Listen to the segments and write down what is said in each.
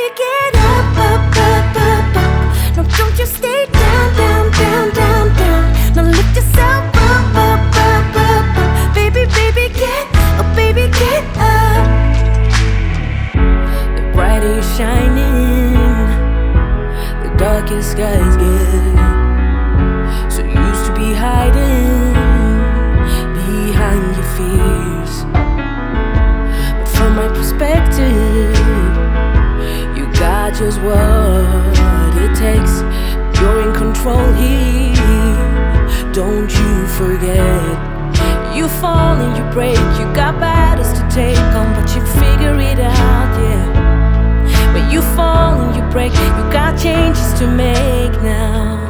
baby, get up, up, up, up, up. No, don't you stay down, down, down, down, down. Now lift yourself up, up, up, up, up. Baby, baby, get up, baby, get up. The bright is shining, the darkest skies get so used to be hiding behind your fears. But from my perspective, you got just what it takes. You're in control here, don't you forget. You fall and you break, you got battles to take on, but you figure it out, yeah. When you fall and you break, you got changes to make now.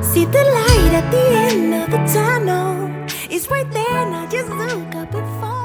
See the light at the end of the tunnel, it's right there now, just look up and fall.